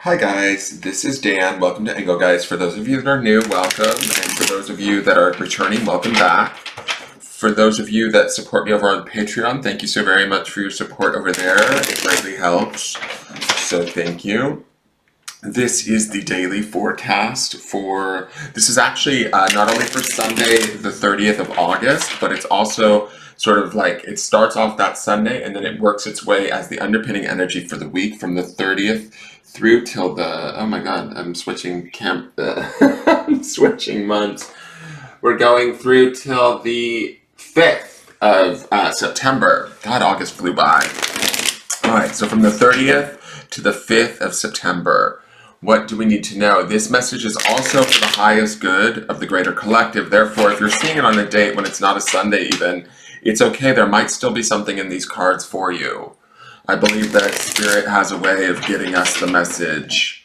Hi guys, this is Dan. Welcome to Engelgeist. For those of you that are new, welcome. And for those of you that are returning, welcome back. For those of you that support me over on Patreon, thank you so very much for your support over there. It greatly helps. So thank you. This is the daily forecast for, this is actually not only for Sunday, the 30th of August, but it's also sort of like, it starts off that Sunday and then it works its way as the underpinning energy for the week from the 30th through till the, oh my God, I'm switching I'm switching months. We're going through till the 5th of September. God, August flew by. All right, so from the 30th to the 5th of September, what do we need to know? This message is also for the highest good of the greater collective. Therefore, if you're seeing it on a date when it's not a Sunday even, it's okay. There might still be something in these cards for you. I believe that Spirit has a way of getting us the message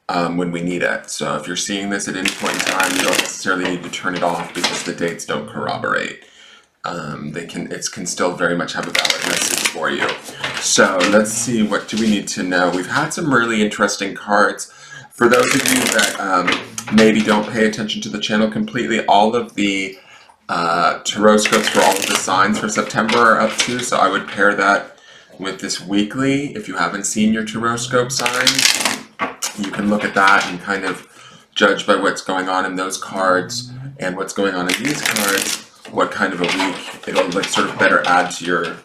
when we need it. So if you're seeing this at any point in time, you don't necessarily need to turn it off because the dates don't corroborate. It can still very much have a valid message for you. So let's see, what do we need to know? We've had some really interesting cards. For those of you that maybe don't pay attention to the channel completely, all of the taroscopes for all of the signs for September are up too, so I would pair that with this weekly. If you haven't seen your taroscope signs, you can look at that and kind of judge by what's going on in those cards and what's going on in these cards, what kind of a week it'll like sort of better add to your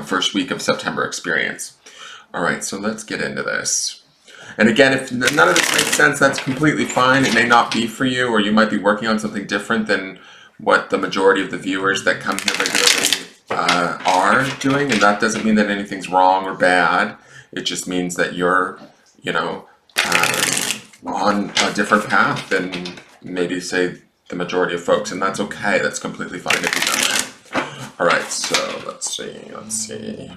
first week of September experience. All right, so let's get into this. And again, if none of this makes sense, that's completely fine. It may not be for you, or you might be working on something different than what the majority of the viewers that come here regularly are doing, and that doesn't mean that anything's wrong or bad. It just means that you're, on a different path than maybe, say, the majority of folks, and that's okay. That's completely fine if you've done that. All right, so let's see.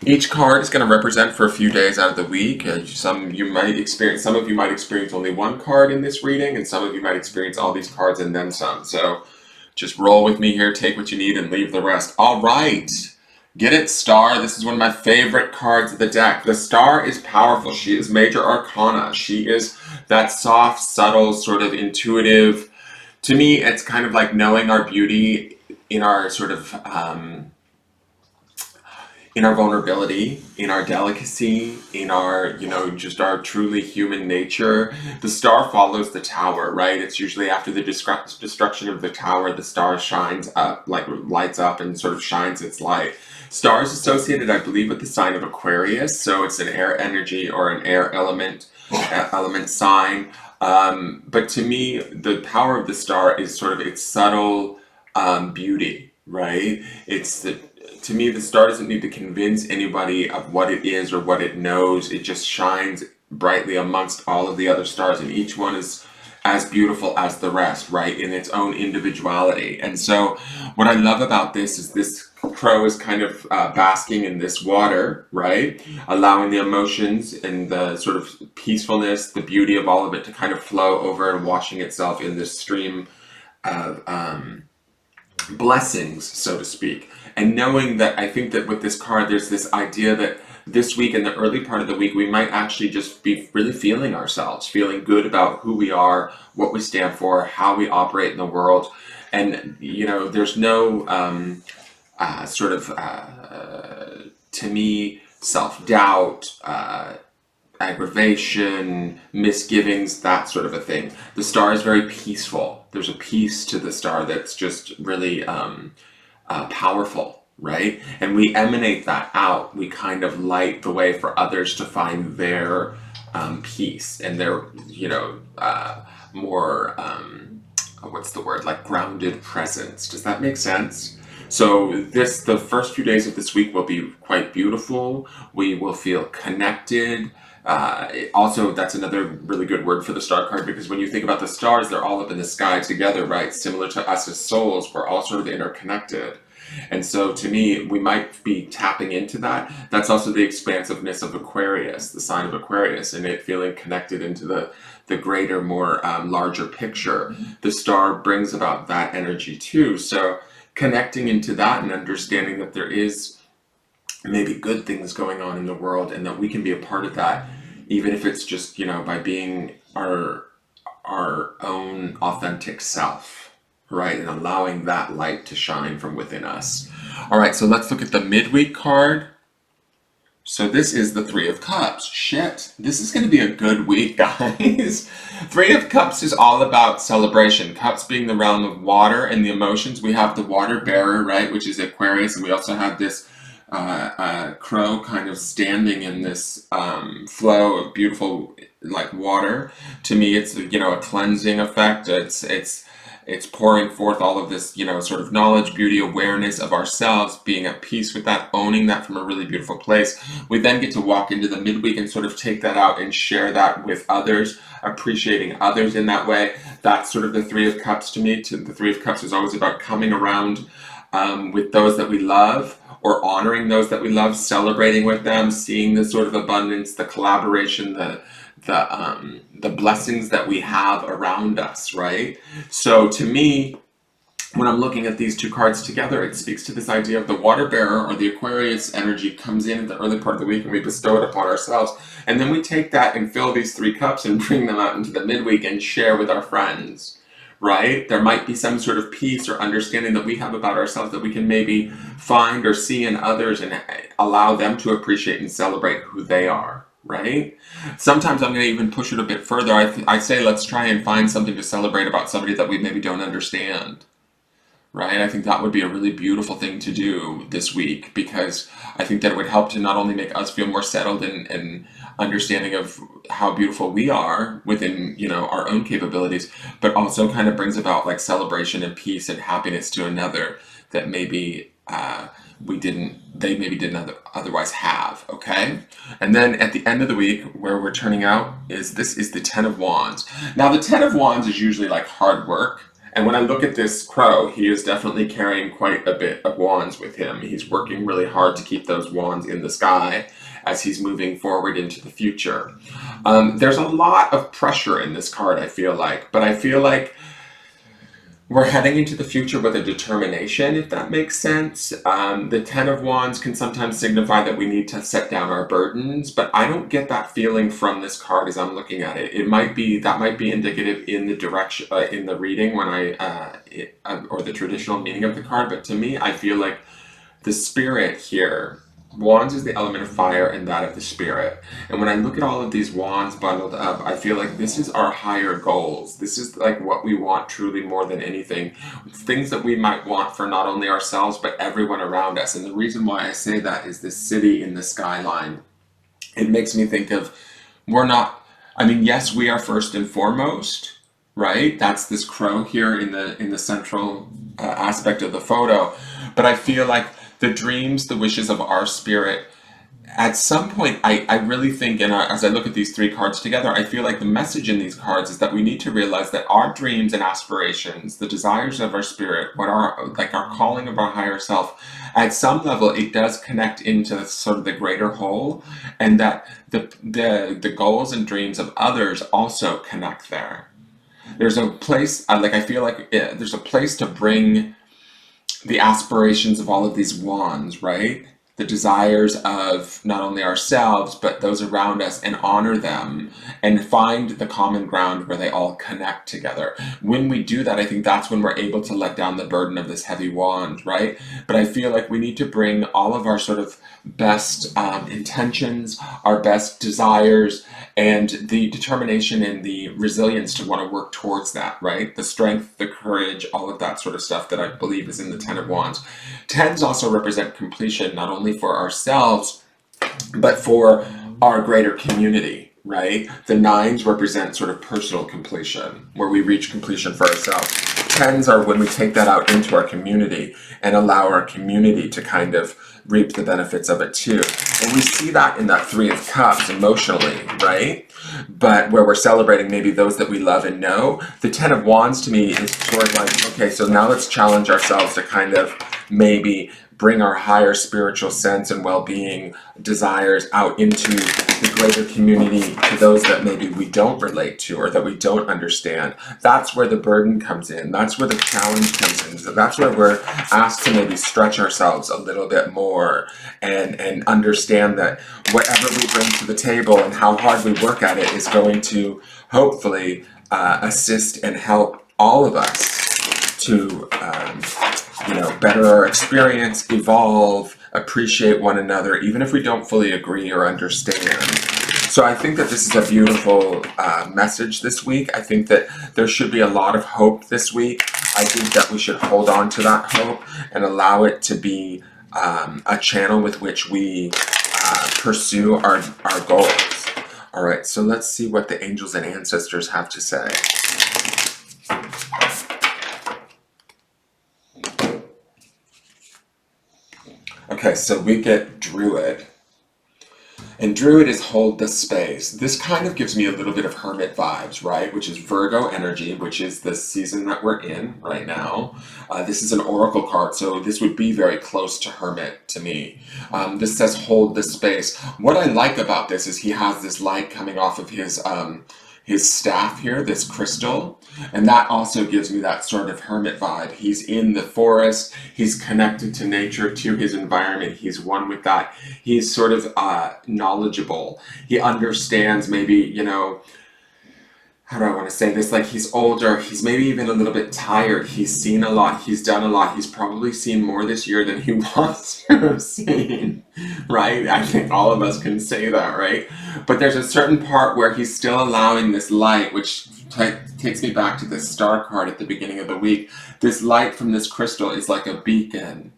Each card is going to represent for a few days out of the week. Some of you might experience only one card in this reading, and some of you might experience all these cards and then some. So just roll with me here, take what you need, and leave the rest. All right. Get it, Star. This is one of my favorite cards of the deck. The Star is powerful. She is Major Arcana. She is that soft, subtle, sort of intuitive. To me, it's kind of like knowing our beauty in our sort of in our vulnerability, in our delicacy, in our, just our truly human nature. The Star follows the Tower, right? It's usually after the destruction of the Tower, the Star shines up, like lights up and sort of shines its light. Star is associated, I believe, with the sign of Aquarius, so it's an air energy or an air element sign. But to me, the power of the Star is sort of its subtle beauty, right? To me, the Star doesn't need to convince anybody of what it is or what it knows. It just shines brightly amongst all of the other stars, and each one is as beautiful as the rest, right, in its own individuality. And so what I love about this is this crow is kind of basking in this water, right, allowing the emotions and the sort of peacefulness, the beauty of all of it to kind of flow over and washing itself in this stream of blessings, so to speak. And knowing that, I think that with this card, there's this idea that this week, in the early part of the week, we might actually just be really feeling ourselves, feeling good about who we are, what we stand for, how we operate in the world. And, there's no to me, self-doubt, aggravation, misgivings, that sort of a thing. The Star is very peaceful. There's a peace to the Star that's just really powerful, right? And we emanate that out. We kind of light the way for others to find their peace and their, more, what's the word, like grounded presence. Does that make sense? So the first few days of this week will be quite beautiful. We will feel connected. Also, that's another really good word for the Star card, because when you think about the stars, they're all up in the sky together, right? Similar to us as souls, we're all sort of interconnected. And so to me, we might be tapping into that. That's also the expansiveness of Aquarius, the sign of Aquarius, and it feeling connected into the greater, more larger picture. The Star brings about that energy too. So connecting into that and understanding that there is maybe good things going on in the world and that we can be a part of that, even if it's just, by being our own authentic self, right? And allowing that light to shine from within us. All right, so let's look at the midweek card. So this is the Three of Cups. Shit, this is going to be a good week, guys. Three of Cups is all about celebration. Cups being the realm of water and the emotions. We have the water bearer, right, which is Aquarius, and we also have this crow kind of standing in this flow of beautiful, like, water. To me, it's a cleansing effect. It's pouring forth all of this, sort of knowledge, beauty, awareness of ourselves, being at peace with that, owning that from a really beautiful place. We then get to walk into the midweek and sort of take that out and share that with others, appreciating others in that way. That's sort of the Three of Cups to me. The Three of Cups is always about coming around with those that we love, or honoring those that we love, celebrating with them, seeing the sort of abundance, the collaboration, the blessings that we have around us, right? So to me, when I'm looking at these two cards together, it speaks to this idea of the water bearer, or the Aquarius energy, comes in at the early part of the week and we bestow it upon ourselves. And then we take that and fill these three cups and bring them out into the midweek and share with our friends, right? There might be some sort of peace or understanding that we have about ourselves that we can maybe find or see in others and allow them to appreciate and celebrate who they are, right? Sometimes I'm going to even push it a bit further. I say let's try and find something to celebrate about somebody that we maybe don't understand, right? I think that would be a really beautiful thing to do this week, because I think that it would help to not only make us feel more settled and understanding of how beautiful we are within, our own capabilities, but also kind of brings about like celebration and peace and happiness to another that maybe they maybe didn't otherwise have, okay? And then at the end of the week, where we're turning out is the Ten of Wands. Now the Ten of Wands is usually like hard work. And when I look at this crow, he is definitely carrying quite a bit of wands with him. He's working really hard to keep those wands in the sky as he's moving forward into the future. There's a lot of pressure in this card, I feel like. But I feel like we're heading into the future with a determination, if that makes sense. The Ten of Wands can sometimes signify that we need to set down our burdens, but I don't get that feeling from this card as I'm looking at it. That might be indicative in the direction, in the reading when or the traditional meaning of the card, but to me, I feel like the spirit here, Wands is the element of fire and that of the spirit. And when I look at all of these wands bundled up, I feel like this is our higher goals. This is like what we want truly more than anything. Things that we might want for not only ourselves, but everyone around us. And the reason why I say that is this city in the skyline. It makes me think of, yes, we are first and foremost, right? That's this crow here in the central aspect of the photo. But I feel like the dreams, the wishes of our spirit, at some point, I really think, and as I look at these three cards together, I feel like the message in these cards is that we need to realize that our dreams and aspirations, the desires of our spirit, our calling of our higher self, at some level, it does connect into sort of the greater whole, and that the goals and dreams of others also connect there. There's a place, I feel like there's a place to bring the aspirations of all of these wands, right? The desires of not only ourselves, but those around us, and honor them and find the common ground where they all connect together. When we do that, I think that's when we're able to let down the burden of this heavy wand, right? But I feel like we need to bring all of our sort of best intentions, our best desires, and the determination and the resilience to want to work towards that, right? The strength, the courage, all of that sort of stuff that I believe is in the Ten of Wands. Tens also represent completion, not only for ourselves, but for our greater community, right? The nines represent sort of personal completion, where we reach completion for ourselves. Tens are when we take that out into our community and allow our community to kind of reap the benefits of it too. And we see that in that Three of Cups emotionally, right? But where we're celebrating maybe those that we love and know. The Ten of Wands to me is sort of like, okay, so now let's challenge ourselves to kind of maybe bring our higher spiritual sense and well-being desires out into the greater community to those that maybe we don't relate to or that we don't understand. That's where the burden comes in. That's where the challenge comes in. So that's where we're asked to maybe stretch ourselves a little bit more and understand that whatever we bring to the table and how hard we work at it is going to hopefully assist and help all of us to better our experience, evolve, appreciate one another, even if we don't fully agree or understand. So I think that this is a beautiful message this week. I think that there should be a lot of hope this week. I think that we should hold on to that hope and allow it to be a channel with which we pursue our goals. All right, so let's see what the angels and ancestors have to say. Okay, so we get Druid. And Druid is hold the space. This kind of gives me a little bit of Hermit vibes, right? Which is Virgo energy, which is the season that we're in right now. This is an oracle card, so this would be very close to Hermit to me. This says hold the space. What I like about this is he has this light coming off of his staff here, this crystal, and that also gives me that sort of hermit vibe. He's in the forest, he's connected to nature, to his environment, he's one with that. He's sort of knowledgeable. He understands maybe, how do I want to say this? Like, he's older, he's maybe even a little bit tired, he's seen a lot, he's done a lot, he's probably seen more this year than he wants to have seen, right? I think all of us can say that, right? But there's a certain part where he's still allowing this light, which takes me back to the star card at the beginning of the week. This light from this crystal is like a beacon,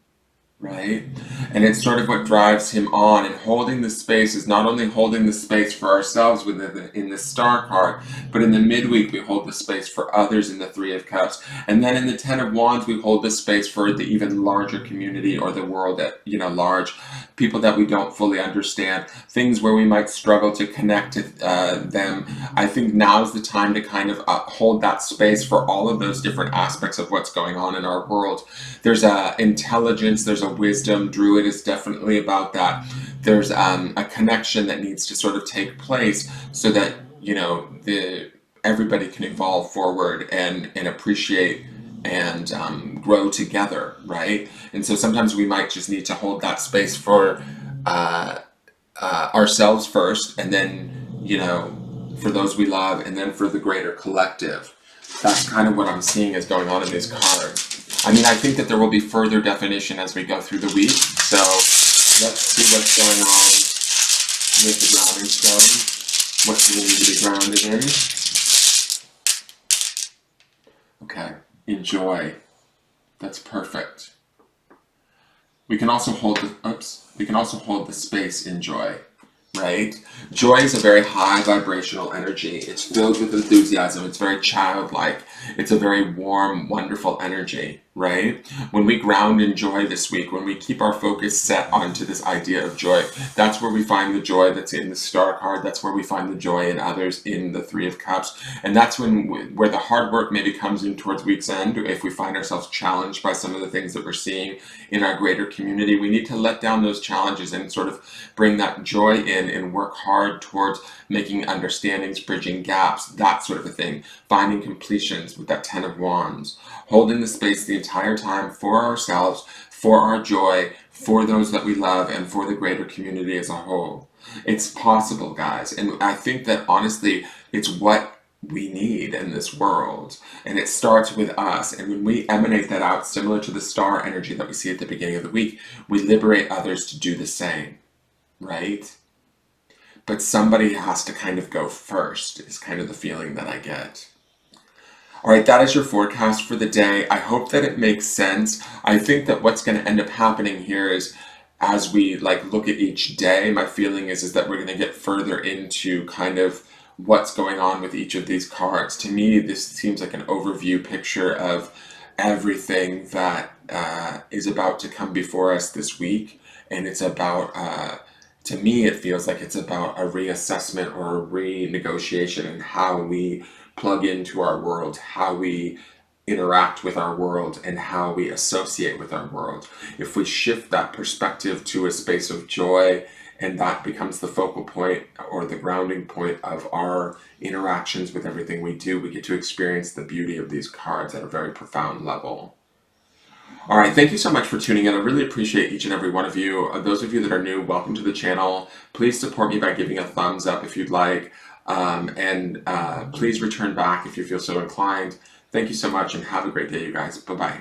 right? And it's sort of what drives him on, and holding the space is not only holding the space for ourselves in the star card, but in the midweek we hold the space for others in the Three of Cups, and then in the Ten of Wands we hold the space for the even larger community or the world at large, people that we don't fully understand, things where we might struggle to connect to them. I think now's the time to kind of hold that space for all of those different aspects of what's going on in our world. There's a intelligence, there's a wisdom. Druid is definitely about that. There's a connection that needs to sort of take place so that everybody can evolve forward and appreciate and grow together, right? And so sometimes we might just need to hold that space for ourselves first, and then for those we love, and then for the greater collective. That's kind of what I'm seeing is going on in these cards. I mean, I think that there will be further definition as we go through the week, so let's see what's going on with the grounding stone. What do we need to be grounded in? Okay, enjoy. That's perfect. We can also hold the space in joy, right? Joy is a very high vibrational energy. It's filled with enthusiasm. It's very childlike. It's a very warm, wonderful energy, right? When we ground in joy this week, when we keep our focus set onto this idea of joy, that's where we find the joy that's in the star card. That's where we find the joy in others in the Three of Cups. And that's where the hard work maybe comes in towards week's end. If we find ourselves challenged by some of the things that we're seeing in our greater community, we need to let down those challenges and sort of bring that joy in and work hard towards making understandings, bridging gaps, that sort of a thing, finding completions with that Ten of Wands, holding the space the entire time for ourselves, for our joy, for those that we love, and for the greater community as a whole. It's possible, guys, and I think that honestly, it's what we need in this world, and it starts with us. And when we emanate that out, similar to the star energy that we see at the beginning of the week, we liberate others to do the same, right? But somebody has to kind of go first, is kind of the feeling that I get. All right, that is your forecast for the day. I hope that it makes sense. I think that what's going to end up happening here is, as we look at each day, my feeling is that we're going to get further into kind of what's going on with each of these cards. To me, this seems like an overview picture of everything that is about to come before us this week, and it's about to me, it feels like it's about a reassessment or a renegotiation in how we plug into our world, how we interact with our world and how we associate with our world. If we shift that perspective to a space of joy, and that becomes the focal point or the grounding point of our interactions with everything we do, we get to experience the beauty of these cards at a very profound level. All right, thank you so much for tuning in. I really appreciate each and every one of you. Those of you that are new, welcome to the channel. Please support me by giving a thumbs up if you'd like, and please return back if you feel so inclined. Thank you so much, and have a great day, you guys. Bye-bye.